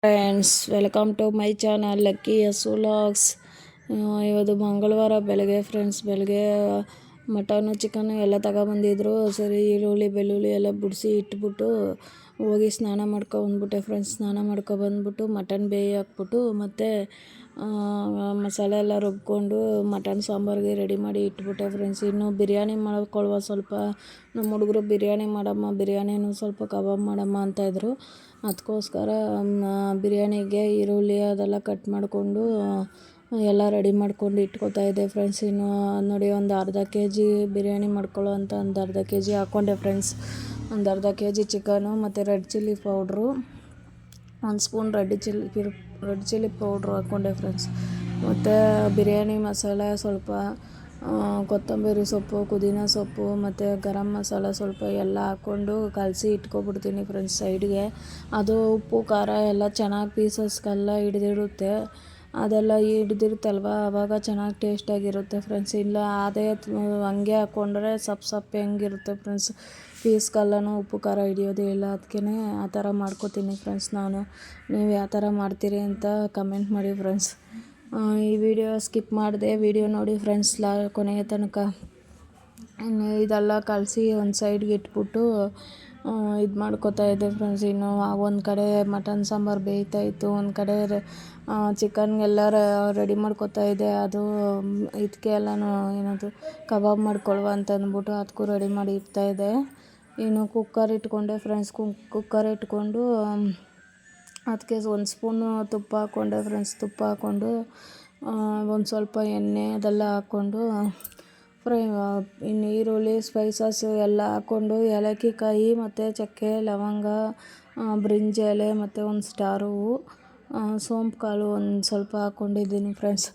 Friends, welcome to my channel Lucky's vlogs. ಇವತ್ತು ಮಂಗಳವಾರ ಬೆಳಗ್ಗೆ ಮಟನು ಚಿಕನ್ನು ಎಲ್ಲ ತಗೊಬಂದಿದ್ರು. ಸರಿ, ಈರುಳ್ಳಿ ಬೆಳ್ಳುಳ್ಳಿ ಎಲ್ಲ ಬಿಡಿಸಿ ಇಟ್ಬಿಟ್ಟು ಹೋಗಿ ಸ್ನಾನ ಮಾಡ್ಕೊಬಂದ್ಬಿಟ್ಟೆ ಫ್ರೆಂಡ್ಸ್. ಸ್ನಾನ ಮಾಡ್ಕೊಬಂದ್ಬಿಟ್ಟು ಮಟನ್ ಬೇಯಿ ಹಾಕ್ಬಿಟ್ಟು ಮತ್ತು ಮಸಾಲೆ ಎಲ್ಲ ರುಬ್ಕೊಂಡು ಮಟನ್ ಸಾಂಬಾರಿಗೆ ರೆಡಿ ಮಾಡಿ ಇಟ್ಬಿಟ್ಟೆ ಫ್ರೆಂಡ್ಸ್. ಇನ್ನು ಬಿರಿಯಾನಿ ಮಾಡ್ಕೊಳ್ಳುವ, ಸ್ವಲ್ಪ ನಮ್ಮ ಹುಡುಗರು ಬಿರಿಯಾನಿ ಮಾಡಮ್ಮ, ಬಿರಿಯಾನಿನೂ ಸ್ವಲ್ಪ ಕಬಾಬ್ ಮಾಡಮ್ಮ ಅಂತಾಯಿದ್ರು. ಅದಕ್ಕೋಸ್ಕರ ಬಿರಿಯಾನಿಗೆ ಈರುಳ್ಳಿ ಅದೆಲ್ಲ ಕಟ್ ಮಾಡಿಕೊಂಡು ಎಲ್ಲ ರೆಡಿ ಮಾಡ್ಕೊಂಡು ಇಟ್ಕೊತಾ ಇದ್ದೆ ಫ್ರೆಂಡ್ಸ್. ಇನ್ನು ನೋಡಿ, ಒಂದು ಅರ್ಧ ಕೆ ಜಿ ಬಿರಿಯಾನಿ ಮಾಡ್ಕೊಳ್ಳೋ ಅಂತ ಒಂದು ಅರ್ಧ ಕೆ ಜಿ ಹಾಕ್ಕೊಂಡೆ ಫ್ರೆಂಡ್ಸ್. ಒಂದು ಅರ್ಧ ಕೆ ಜಿ ಚಿಕನು ಮತ್ತು ರೆಡ್ ಚಿಲ್ಲಿ ಪೌಡ್ರು, ಒಂದು ಸ್ಪೂನ್ ರೆಡ್ ಚಿಲ್ಲಿ ಪೌಡ್ರು ಹಾಕ್ಕೊಂಡೆ ಫ್ರೆಂಡ್ಸ್. ಮತ್ತು ಬಿರಿಯಾನಿ ಮಸಾಲೆ ಸ್ವಲ್ಪ, ಕೊತ್ತಂಬರಿ ಸೊಪ್ಪು, ಪುದೀನ ಸೊಪ್ಪು ಮತ್ತು ಗರಂ ಮಸಾಲ ಸ್ವಲ್ಪ ಎಲ್ಲ ಹಾಕ್ಕೊಂಡು ಕಲಸಿ ಇಟ್ಕೊಬಿಡ್ತೀನಿ ಫ್ರೆಂಡ್ಸ್ ಸೈಡ್ಗೆ. ಅದು ಉಪ್ಪು ಖಾರ ಎಲ್ಲ ಚೆನ್ನಾಗಿ ಪೀಸಸ್ಗೆಲ್ಲ ಹಿಡ್ದಿರುತ್ತೆ. ಅದೆಲ್ಲ ಹಿಡ್ದಿರುತ್ತಲ್ವ, ಆವಾಗ ಚೆನ್ನಾಗಿ ಟೇಸ್ಟಾಗಿರುತ್ತೆ ಫ್ರೆಂಡ್ಸ್. ಇಲ್ಲ ಅದೇ ಹಂಗೆ ಹಾಕ್ಕೊಂಡ್ರೆ ಸಪ್ಪೆ ಹೆಂಗಿರುತ್ತೆ ಫ್ರೆಂಡ್ಸ್, ಪೀಸ್ಗೆಲ್ಲನೂ ಉಪ್ಪು ಖಾರ ಹಿಡಿಯೋದೇ ಇಲ್ಲ. ಅದಕ್ಕೆ ಆ ಥರ ಮಾಡ್ಕೋತೀನಿ ಫ್ರೆಂಡ್ಸ್ ನಾನು. ನೀವು ಯಾವ ಥರ ಮಾಡ್ತೀರಿ ಅಂತ ಕಮೆಂಟ್ ಮಾಡಿ ಫ್ರೆಂಡ್ಸ್. ಈ ವಿಡಿಯೋ ಸ್ಕಿಪ್ ಮಾಡಿದೆ, ವಿಡಿಯೋ ನೋಡಿ ಫ್ರೆಂಡ್ಸ್ ಕೊನೆಯ ತನಕ. ಇದೆಲ್ಲ ಕಲಸಿ ಒಂದು ಸೈಡ್ಗೆ ಇಟ್ಬಿಟ್ಟು ಇದು ಮಾಡ್ಕೋತಾ ಇದ್ದೆ ಫ್ರೆಂಡ್ಸ್. ಇನ್ನು ಒಂದು ಕಡೆ ಮಟನ್ ಸಾಂಬಾರು ಬೇಯ್ತಾಯಿತ್ತು, ಒಂದು ಕಡೆ ಚಿಕನ್ಗೆಲ್ಲ ರೆಡಿ ಮಾಡ್ಕೋತಾ ಇದ್ದೆ. ಅದು ಇದಕ್ಕೆ ಎಲ್ಲನೂ ಏನದು ಕಬಾಬ್ ಮಾಡ್ಕೊಳ್ಳುವ ಅಂತ ಅಂದ್ಬಿಟ್ಟು ಅದಕ್ಕೂ ರೆಡಿ ಮಾಡಿ ಇಡ್ತಾಯಿದ್ದೆ. ಇನ್ನು ಕುಕ್ಕರ್ ಇಟ್ಕೊಂಡೆ ಫ್ರೆಂಡ್ಸ್. ಕುಕ್ಕರ್ ಇಟ್ಕೊಂಡು ಅದಕ್ಕೆ ಒಂದು ಸ್ಪೂನು ತುಪ್ಪ ಹಾಕ್ಕೊಂಡೆ ಫ್ರೆಂಡ್ಸ್. ತುಪ್ಪ ಹಾಕ್ಕೊಂಡು ಒಂದು ಸ್ವಲ್ಪ ಎಣ್ಣೆ ಅದೆಲ್ಲ ಹಾಕ್ಕೊಂಡು ಇನ್ನು ಈರುಳ್ಳಿ ಸ್ಪೈಸಸ್ಸು ಎಲ್ಲ ಹಾಕ್ಕೊಂಡು, ಏಲಕ್ಕಿ ಕಾಯಿ ಮತ್ತು ಚಕ್ಕೆ ಲವಂಗ, ಬ್ರಿಂಜಿ ಎಲೆ ಮತ್ತು ಒಂದು ಸ್ಟಾರ್ ಹೂವು, ಸೋಂಪು ಕಾಳು ಒಂದು ಸ್ವಲ್ಪ ಹಾಕ್ಕೊಂಡಿದ್ದೀನಿ ಫ್ರೆಂಡ್ಸ್.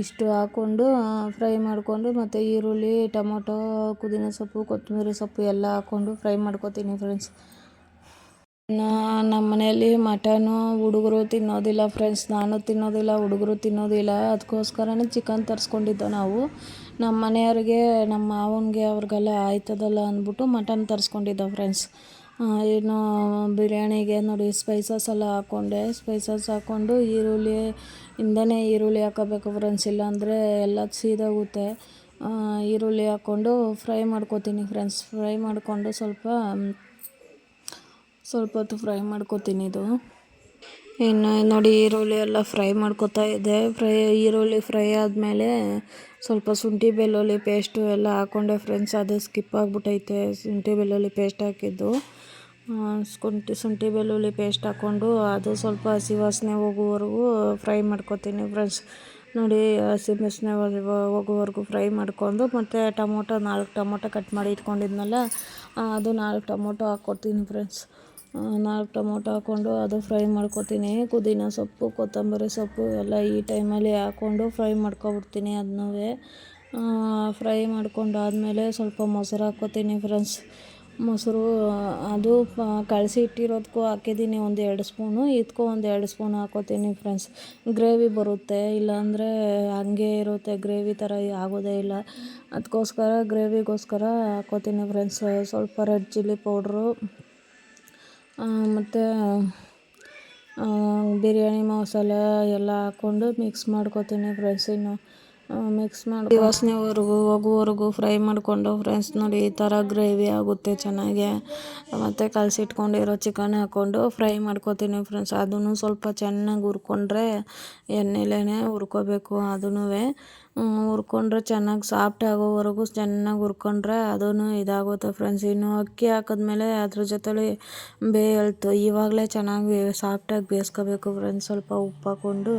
ಇಷ್ಟು ಹಾಕ್ಕೊಂಡು ಫ್ರೈ ಮಾಡಿಕೊಂಡು ಮತ್ತು ಈರುಳ್ಳಿ, ಟೊಮೊಟೊ, ಪುದೀನ ಸೊಪ್ಪು, ಕೊತ್ತಂಬರಿ ಸೊಪ್ಪು ಎಲ್ಲ ಹಾಕ್ಕೊಂಡು ಫ್ರೈ ಮಾಡ್ಕೊತೀನಿ ಫ್ರೆಂಡ್ಸ್. ನಮ್ಮ ಮನೆಯಲ್ಲಿ ಮಟನು ಹುಡುಗರು ತಿನ್ನೋದಿಲ್ಲ ಫ್ರೆಂಡ್ಸ್. ನಾನು ತಿನ್ನೋದಿಲ್ಲ, ಹುಡುಗರು ತಿನ್ನೋದಿಲ್ಲ. ಅದಕ್ಕೋಸ್ಕರನೇ ಚಿಕನ್ ತರಿಸ್ಕೊಂಡಿದ್ದು ನಾವು. ನಮ್ಮ ಮನೆಯವ್ರಿಗೆ, ನಮ್ಮ ಮಾವನಿಗೆ ಅವ್ರಿಗೆಲ್ಲ ಆಯ್ತದಲ್ಲ ಅಂದ್ಬಿಟ್ಟು ಮಟನ್ ತರಿಸ್ಕೊಂಡಿದ್ದ ಫ್ರೆಂಡ್ಸ್. ಇನ್ನು ಬಿರಿಯಾನಿಗೆ ನೋಡಿ ಸ್ಪೈಸಸ್ ಎಲ್ಲ ಹಾಕ್ಕೊಂಡೆ. ಸ್ಪೈಸಸ್ ಹಾಕ್ಕೊಂಡು ಹಿಂದೆಯೇ ಈರುಳ್ಳಿ ಹಾಕೋಬೇಕು ಫ್ರೆಂಡ್ಸ್, ಇಲ್ಲಾಂದರೆ ಎಲ್ಲ ಸೀದೋಗುತ್ತೆ. ಈರುಳ್ಳಿ ಹಾಕ್ಕೊಂಡು ಫ್ರೈ ಮಾಡ್ಕೋತೀನಿ ಫ್ರೆಂಡ್ಸ್. ಫ್ರೈ ಮಾಡಿಕೊಂಡು ಸ್ವಲ್ಪ ಹೊತ್ತು ಫ್ರೈ ಮಾಡ್ಕೋತೀನಿ ಇದು. ಇನ್ನು ನೋಡಿ, ಈರುಳ್ಳಿ ಎಲ್ಲ ಫ್ರೈ ಮಾಡ್ಕೋತಾ ಇದ್ದೆ. ಈರುಳ್ಳಿ ಫ್ರೈ ಆದಮೇಲೆ ಸ್ವಲ್ಪ ಶುಂಠಿ ಬೆಳ್ಳುಳ್ಳಿ ಪೇಸ್ಟು ಎಲ್ಲ ಹಾಕ್ಕೊಂಡೆ ಫ್ರೆಂಡ್ಸ್. ಅದು ಸ್ಕಿಪ್ ಆಗಿಬಿಟ್ಟೈತೆ, ಶುಂಠಿ ಬೆಳ್ಳುಳ್ಳಿ ಪೇಸ್ಟ್ ಹಾಕಿದ್ದು. ಶುಂಠಿ ಬೆಳ್ಳುಳ್ಳಿ ಪೇಸ್ಟ್ ಹಾಕ್ಕೊಂಡು ಅದು ಸ್ವಲ್ಪ ಹಸಿ ವಾಸನೆ ಹೋಗುವವರೆಗೂ ಫ್ರೈ ಮಾಡ್ಕೋತೀನಿ ಫ್ರೆಂಡ್ಸ್. ನೋಡಿ, ಹಸಿ ವಾಸನೆ ಹೋಗುವವರೆಗೂ ಫ್ರೈ ಮಾಡ್ಕೊಂಡು ಮತ್ತು 4 ಟೊಮೊಟೊ ಕಟ್ ಮಾಡಿ ಇಟ್ಕೊಂಡಿದ್ನಲ್ಲ, ಅದು 4 ಟೊಮೊಟೊ ಹಾಕ್ಕೊತೀನಿ ಫ್ರೆಂಡ್ಸ್. 4 ಟೊಮೊಟೊ ಹಾಕ್ಕೊಂಡು ಅದು ಫ್ರೈ ಮಾಡ್ಕೊತೀನಿ. ಪುದೀನ ಸೊಪ್ಪು, ಕೊತ್ತಂಬರಿ ಸೊಪ್ಪು ಎಲ್ಲ ಈ ಟೈಮಲ್ಲಿ ಹಾಕ್ಕೊಂಡು ಫ್ರೈ ಮಾಡ್ಕೊಬಿಡ್ತೀನಿ. ಅದನ್ನೂ ಫ್ರೈ ಮಾಡ್ಕೊಂಡಾದಮೇಲೆ ಸ್ವಲ್ಪ ಮೊಸರು ಹಾಕ್ಕೋತೀನಿ ಫ್ರೆಂಡ್ಸ್. ಮೊಸರು ಅದು ಕಲಸಿ ಇಟ್ಟಿರೋದಕ್ಕೂ ಹಾಕಿದ್ದೀನಿ ಒಂದು 2 ಸ್ಪೂನು, ಇದಕ್ಕೂ ಒಂದು 2 ಸ್ಪೂನ್ ಹಾಕ್ಕೋತೀನಿ ಫ್ರೆಂಡ್ಸ್. ಗ್ರೇವಿ ಬರುತ್ತೆ, ಇಲ್ಲಾಂದರೆ ಹಂಗೆ ಇರುತ್ತೆ, ಗ್ರೇವಿ ಥರ ಆಗೋದೇ ಇಲ್ಲ. ಅದಕ್ಕೋಸ್ಕರ ಗ್ರೇವಿಗೋಸ್ಕರ ಹಾಕ್ಕೋತೀನಿ ಫ್ರೆಂಡ್ಸ್. ಸ್ವಲ್ಪ ರೆಡ್ ಚಿಲ್ಲಿ ಪೌಡ್ರು ಮತ್ತು ಬಿರಿಯಾನಿ ಮಸಾಲ ಎಲ್ಲ ಹಾಕ್ಕೊಂಡು ಮಿಕ್ಸ್ ಮಾಡ್ಕೋತೀನಿ ಫ್ರೆಂಡ್ಸ್. ಇನ್ನು ಮಿಕ್ಸ್ ಮಾಡಿ ಹೋಗುವವರೆಗೂ ಫ್ರೈ ಮಾಡಿಕೊಂಡು ಫ್ರೆಂಡ್ಸ್. ನೋಡಿ, ಈ ಥರ ಗ್ರೇವಿ ಆಗುತ್ತೆ ಚೆನ್ನಾಗಿ. ಮತ್ತು ಕಲಸಿಟ್ಕೊಂಡಿರೋ ಚಿಕನ್ ಹಾಕ್ಕೊಂಡು ಫ್ರೈ ಮಾಡ್ಕೋತೀನಿ ಫ್ರೆಂಡ್ಸ್. ಅದನ್ನು ಸ್ವಲ್ಪ ಚೆನ್ನಾಗಿ ಹುರ್ಕೊಂಡ್ರೆ, ಎಣ್ಣೆಲೇ ಹುರ್ಕೋಬೇಕು. ಅದನ್ನೂ ಹುರ್ಕೊಂಡ್ರೆ ಚೆನ್ನಾಗಿ ಸಾಫ್ಟ್ ಆಗೋವರೆಗೂ ಚೆನ್ನಾಗಿ ಹುರ್ಕೊಂಡ್ರೆ ಅದೂ ಇದಾಗುತ್ತೆ ಫ್ರೆಂಡ್ಸ್. ಇನ್ನು ಅಕ್ಕಿ ಹಾಕಿದ್ಮೇಲೆ ಅದ್ರ ಜೊತೆಲಿ ಬೇಯಲ್ತು, ಇವಾಗಲೇ ಚೆನ್ನಾಗಿ ಸಾಫ್ಟಾಗಿ ಬೇಯಿಸ್ಕೋಬೇಕು ಫ್ರೆಂಡ್ಸ್. ಸ್ವಲ್ಪ ಉಪ್ಪು ಹಾಕ್ಕೊಂಡು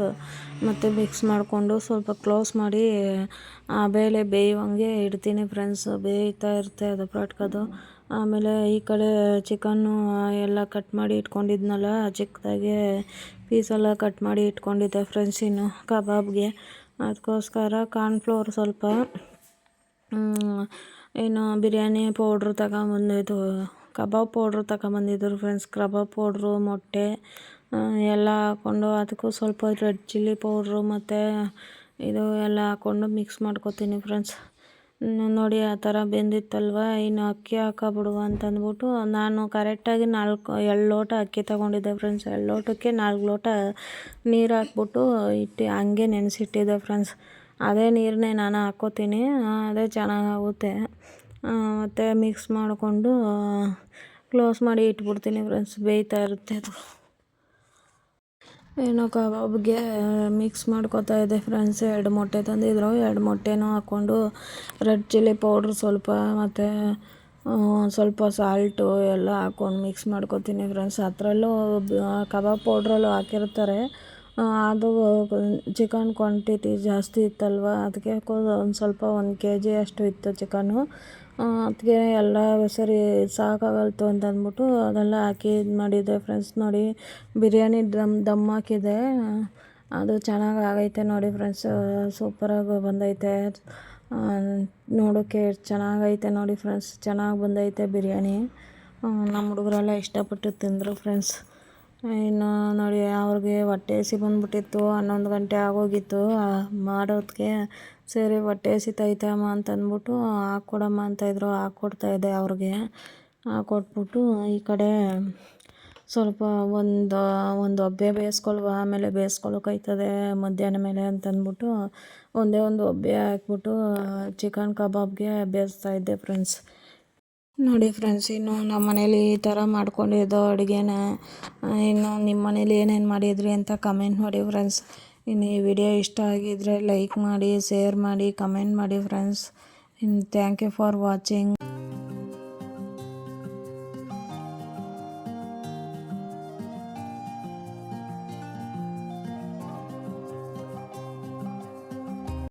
ಮತ್ತು ಮಿಕ್ಸ್ ಮಾಡಿಕೊಂಡು ಸ್ವಲ್ಪ ಕ್ಲೋಸ್ ಮಾಡಿ ಆ ಬೇಳೆ ಬೇಯುವಂಗೆ ಇಡ್ತೀನಿ ಫ್ರೆಂಡ್ಸ್. ಬೇಯ್ತಾ ಇರುತ್ತೆ ಅದು ಪಾಟ್ಕದು. ಆಮೇಲೆ ಈ ಕಡೆ ಚಿಕನ್ನು ಎಲ್ಲ ಕಟ್ ಮಾಡಿ ಇಟ್ಕೊಂಡಿದ್ನಲ್ಲ, ಚಿಕ್ಕದಾಗೆ ಪೀಸೆಲ್ಲ ಕಟ್ ಮಾಡಿ ಇಟ್ಕೊಂಡಿದ್ದೆ ಫ್ರೆಂಡ್ಸ್. ಇನ್ನು ಕಬಾಬ್ಗೆ ಅದಕ್ಕೋಸ್ಕರ ಕಾರ್ನ್ಫ್ಲೋರ್ ಸ್ವಲ್ಪ, ಇನ್ನು ಬಿರಿಯಾನಿ ಪೌಡ್ರು ತಗೊಂಬಂದಿದ್ದು, ಕಬಾಬ್ ಪೌಡ್ರು ತಗೊಂಬಂದಿದ್ರು ಫ್ರೆಂಡ್ಸ್. ಕಬಾಬ್ ಪೌಡ್ರು, ಮೊಟ್ಟೆ ಎಲ್ಲ ಹಾಕ್ಕೊಂಡು ಅದಕ್ಕೂ ಸ್ವಲ್ಪ ರೆಡ್ ಚಿಲ್ಲಿ ಪೌಡ್ರು ಮತ್ತು ಇದು ಎಲ್ಲ ಹಾಕ್ಕೊಂಡು ಮಿಕ್ಸ್ ಮಾಡ್ಕೊತೀನಿ ಫ್ರೆಂಡ್ಸ್. ನೋಡಿ ಆ ಥರ ಬೆಂದಿತ್ತಲ್ವ, ಇನ್ನು ಅಕ್ಕಿ ಹಾಕಬಿಡುವ ಅಂತಂದ್ಬಿಟ್ಟು ನಾನು ಕರೆಕ್ಟಾಗಿ 2 ಲೋಟ ಅಕ್ಕಿ ತೊಗೊಂಡಿದ್ದೆ ಫ್ರೆಂಡ್ಸ್. 2 ಲೋಟಕ್ಕೆ 4 ಲೋಟ ನೀರು ಹಾಕ್ಬಿಟ್ಟು ಹಂಗೆ ನೆನೆಸಿಟ್ಟಿದ್ದೆ ಫ್ರೆಂಡ್ಸ್. ಅದೇ ನೀರನ್ನೇ ನಾನು ಹಾಕ್ಕೋತೀನಿ, ಅದೇ ಚೆನ್ನಾಗಾಗುತ್ತೆ. ಮತ್ತು ಮಿಕ್ಸ್ ಮಾಡಿಕೊಂಡು ಕ್ಲೋಸ್ ಮಾಡಿ ಇಟ್ಬಿಡ್ತೀನಿ ಫ್ರೆಂಡ್ಸ್, ಬೇಯ್ತಾ ಇರುತ್ತೆ ಅದು. ಏನೋ ಕಬಾಬ್ಗೆ ಮಿಕ್ಸ್ ಮಾಡ್ಕೊತಾ ಇದ್ದೆ ಫ್ರೆಂಡ್ಸ್. 2 ಮೊಟ್ಟೆ ತಂದಿದ್ರು, 2 ಮೊಟ್ಟೆನೂ ಹಾಕ್ಕೊಂಡು ರೆಡ್ ಚಿಲ್ಲಿ ಪೌಡ್ರ್ ಸ್ವಲ್ಪ ಮತ್ತು ಸ್ವಲ್ಪ ಸಾಲ್ಟು ಎಲ್ಲ ಹಾಕ್ಕೊಂಡು ಮಿಕ್ಸ್ ಮಾಡ್ಕೊತೀನಿ ಫ್ರೆಂಡ್ಸ್. ಅದರಲ್ಲೂ ಕಬಾಬ್ ಪೌಡ್ರಲ್ಲೂ ಹಾಕಿರ್ತಾರೆ. ಅದು ಚಿಕನ್ ಕ್ವಾಂಟಿಟಿ ಜಾಸ್ತಿ ಇತ್ತಲ್ವ, ಅದಕ್ಕೆ ಒಂದು ಸ್ವಲ್ಪ 1 kg ಅಷ್ಟು ಇತ್ತು ಚಿಕನ್ನು. ಅದಕ್ಕೆ ಎಲ್ಲ ಸರಿ ಸಾಕಾಗಲ್ತು ಅಂತಂದ್ಬಿಟ್ಟು ಅದೆಲ್ಲ ಹಾಕಿ ಇದು ಮಾಡಿದ್ದೆ ಫ್ರೆಂಡ್ಸ್. ನೋಡಿ ಬಿರಿಯಾನಿ ದಮ್ ಹಾಕಿದೆ, ಅದು ಚೆನ್ನಾಗಿ ಆಗೈತೆ ನೋಡಿ ಫ್ರೆಂಡ್ಸ್. ಸೂಪರಾಗಿ ಬಂದೈತೆ, ನೋಡೋಕ್ಕೆ ಚೆನ್ನಾಗೈತೆ ನೋಡಿ ಫ್ರೆಂಡ್ಸ್. ಚೆನ್ನಾಗಿ ಬಂದೈತೆ ಬಿರಿಯಾನಿ. ನಮ್ಮ ಹುಡುಗರೆಲ್ಲ ಇಷ್ಟಪಟ್ಟು ತಿಂದರು ಫ್ರೆಂಡ್ಸ್. ಇನ್ನು ನೋಡಿ ಅವ್ರಿಗೆ ಹೊಟ್ಟೆ ಹಸಿ ಬಂದುಬಿಟ್ಟಿತ್ತು, 11 ಗಂಟೆ ಆಗೋಗಿತ್ತು ಮಾಡೋದಕ್ಕೆ. ಸರಿ ಹೊಟ್ಟೆ ಹಸಿತೈತೆ ಅಮ್ಮ ಅಂತಂದ್ಬಿಟ್ಟು ಹಾಕ್ಕೊಡಮ್ಮ ಅಂತಾಯಿದ್ರು, ಹಾಕ್ಕೊಡ್ತಾಯಿದ್ದೆ ಅವ್ರಿಗೆ. ಹಾಕ್ಕೊಟ್ಬಿಟ್ಟು ಈ ಕಡೆ ಸ್ವಲ್ಪ ಒಂದು ಒಬ್ಬೆ ಬೇಯಿಸ್ಕೊಳ್ವ, ಆಮೇಲೆ ಬೇಯಿಸ್ಕೊಳ್ಳೋಕೈತದೆ ಮಧ್ಯಾಹ್ನ ಮೇಲೆ ಅಂತಂದ್ಬಿಟ್ಟು ಒಂದೇ ಒಂದು ಒಬ್ಬೆ ಹಾಕ್ಬಿಟ್ಟು ಚಿಕನ್ ಕಬಾಬ್ಗೆ ಬೇಯಿಸ್ತಾಯಿದ್ದೆ ಫ್ರೆಂಡ್ಸ್. ನೋಡಿ ಫ್ರೆಂಡ್ಸ್, ಇನ್ನು ನಮ್ಮ ಮನೇಲಿ ಈ ಥರ ಮಾಡ್ಕೊಂಡಿದ್ದೋ ಅಡುಗೆನ. ಇನ್ನು ನಿಮ್ಮ ಮನೇಲಿ ಏನೇನು ಮಾಡಿದ್ರಿ ಅಂತ ಕಮೆಂಟ್ ಮಾಡಿ ಫ್ರೆಂಡ್ಸ್. ಇನ್ನು ಈ ವಿಡಿಯೋ ಇಷ್ಟ ಆಗಿದ್ದರೆ ಲೈಕ್ ಮಾಡಿ, ಶೇರ್ ಮಾಡಿ, ಕಮೆಂಟ್ ಮಾಡಿ friends. Thank you for watching.